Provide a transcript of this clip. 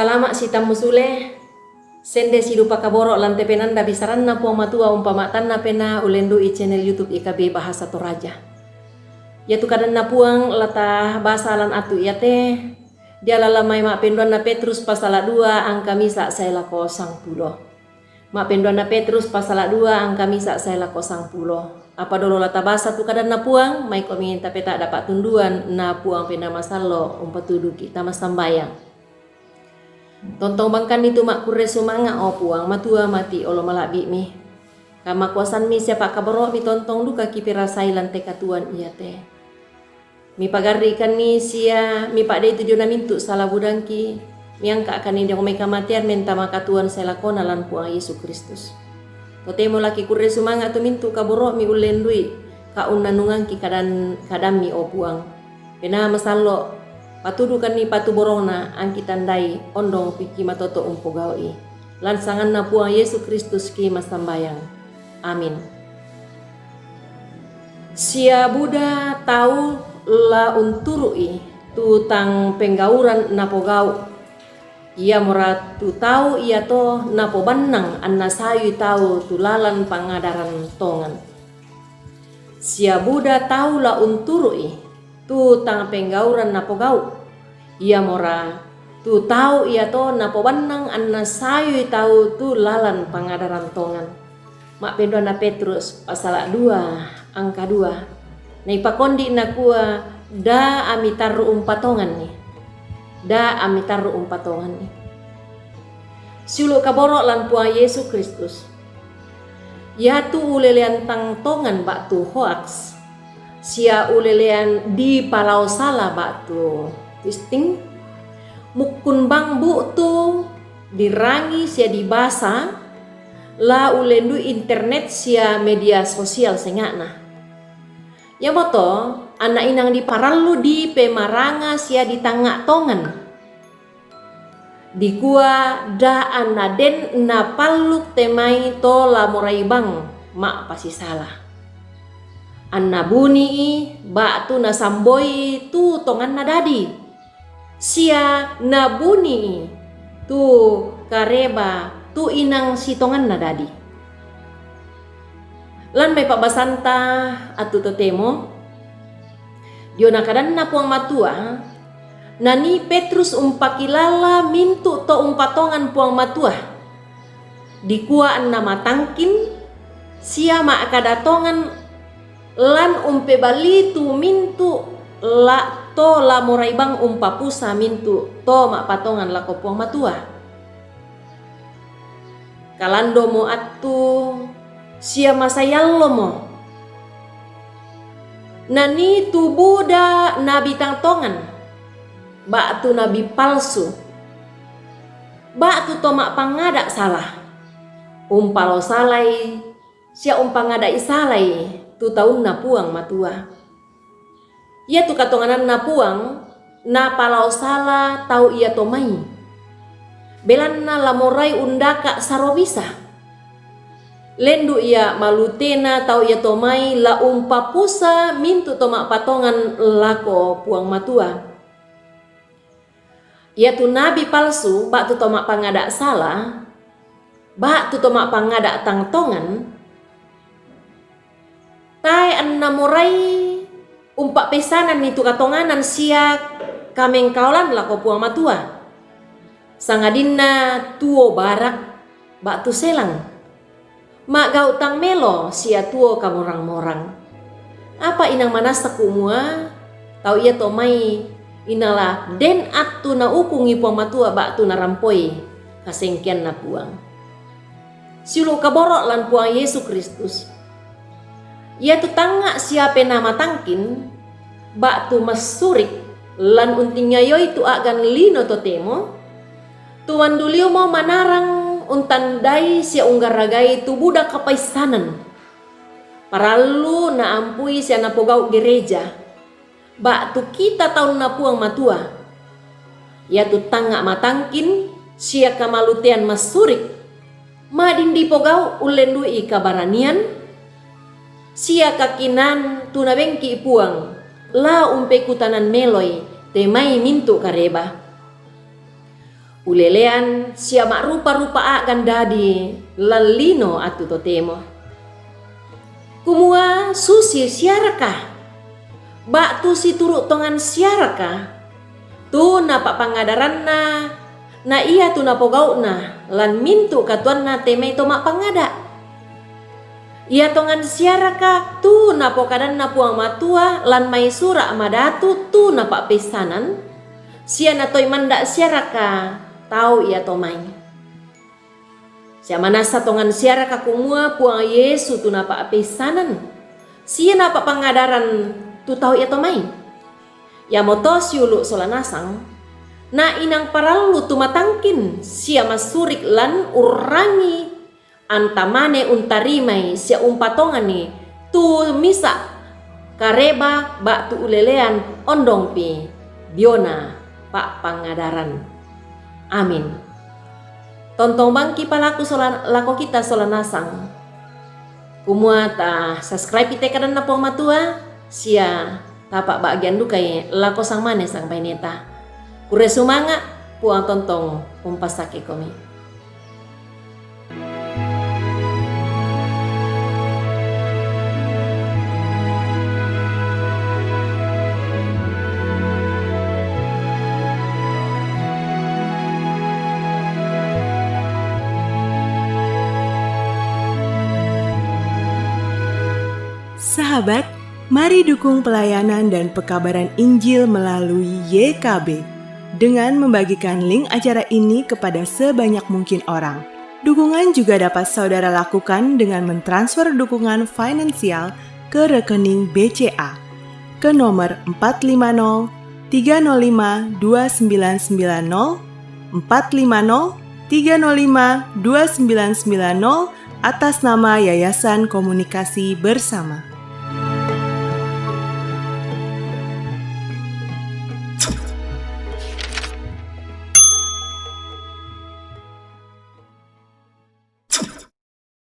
Salama si musule sende si dupa kaboro lante penanda bisaranna puang matua umpamatanna pena ulendo i channel YouTube IKB Bahasa Toraja. Ya tu kadanna puang lata bahasa lan atu iate dia lalamai mak penduan na Petrus pasal 2 angka misa saela kosang pulo. Mak penduan na Petrus pasal 2 angka misa saela kosang pulo. Apa dolo lata bahasa tu kadanna puang mai ko minta peta dapat tunduan na puang pena masalo umpatudu kita masambayang. Tontong bangkan itu mak kure sumanga o puang matua mati olo malabi mi. Kama kuasan mi siapa kaboro mi tontong duka kipirasai lante katuan iya teh. Mi pagari ikan ni sia mi pak itu jona mintu salah budangki. Mi angka akan ini ngomai kamatian menta makatuan selakona lan puang Yesus Kristus. Totemo laki kure sumanga tu mintu kaboro mi ulendui ka unanungang ki kadam mi o puang. Pena masalo patudukan ni patu borona angki tandai ondong piki matoto umpogawi lansangan na puang Yesus Kristus ki masambayang. Amin. Sia Buddha tahu la unturui tu tang penggauran napogau. Ia morat tu tahu ia to napobannang anna sayu tahu tu lalan pangadaran tongan. Sia Buddha tahu la unturui tu tang penggauran napogau. Ia mora tu tahu ia to napobannang anna sayu tahu tu lalan pangadaran tongan. Mak penduan na Petrus pasal 2 angka 2. Nai pakondi na kua da amitaru umpatongan ni. Da amitaru umpatongan ni. Siulu kaboro lan puang Yesus Kristus. Ya tu ulelean tang tongan bak tu hoax. Sia ulelean di palau salah batu tisting mukun bangbu tu dirangi sia di basa la ulendu internet sia media sosial sengakna. Ya moto anak inang di parallu di pemaranga sia di tangak tongan. Di gua da anaden na palluk temai to la morai bang mak pasti salah. Anna buni batu na samboi tu tongan na dadi. Sia na buni tu kareba tu inang si tongan na dadi. Lan may pabasanta atu totemo. Dio na kadan na puang matua. Nani Petrus umpakilala mintu to umpatongan puang matua. Dikua anna matangkin sia ma akadatongan lan umpe bali tu mintu la to la moraibang umpapusa mintu to mak patongan la kopuang matua. Kalando mo atu sia masayallo mo. Nani tu Buddha nabi tangtongan. Bak tu nabi palsu. Bak tu to mak pangadak salah. Umpalo salai sia umpangadai salai. Tu tahun na puang matua. Ia tu katonganan na puang na palau sala tau ia tomai. Belan na lamorai undaka sarobisa. Lendu ia malutena tau ia tomai la umpapusa mintu tomak patongan lako puang matua. Ia tu nabi palsu bak tu tomak pangadak salah. Bak tu tomak pangadak tangtongan. Tai anna morai umpak pesanan itu katonganan sia kameng kaulan lako puang matua. Sangadinna tuo barak bak tu selang. Mak gau tang melo sia tuo kamorang-morang. Apa inang manasa kumua tau ia tomai inala den atu na ukungi puang matua bak tu narampoi kasengkian na puang. Siulu kaborok lan puang Yesus Kristus. Ia tu tangga siapa nama tangkin bak tu masurik lan untingnya yoi tu agan lino totemo tuan dulio mau manarang untandai sia unggar ragai tu budak kapaisanan paralu na ampui sia napogau gereja bak tu kita tahun napuang matua. Ia tu tangga matangkin sia kamalutian masurik madin dipogau ulendui kabaranian. Sia kakinan tuna bengki puang la umpe kutanan meloi temai mintu kareba. Ulelean siama rupa-rupa akan dadi lalino atu totemo. Kumua susi siaraka. Bak tu si turuk tongan siaraka. Tu napa pangadaran na iya tu napo gauna lan mintu katuan na temei tomak pangada. Ia tongan siaraka tu napo kadan na puang matua lan mai sura madatu tu napa pesanan. Sia na toy manda siaraka tau ia tomai. Sia manasa tongan siaraka kumua puang Yesu tu napa pesanan. Sia napa pangadaran tu tau ia tomai. Ya motos yulu solanasang na inang paralu tumatangkin sia masurik lan urangi antamane untarimai sia umpatongani tu misa kareba bak tu ulelean ondong pi biona pak pangadaran. Amin. Tontong bangki palaku lako kita solanasang. Kumua ta subscribe ite kadan na pong matua sia tapak bagian dukai lako sang mane sang paineta. Kure sumanga puang tontong umpasake komi. Sahabat, mari dukung pelayanan dan pekabaran Injil melalui YKB dengan membagikan link acara ini kepada sebanyak mungkin orang. Dukungan juga dapat saudara lakukan dengan mentransfer dukungan finansial ke rekening BCA ke nomor 450 305 2990 450 305 2990 atas nama Yayasan Komunikasi Bersama.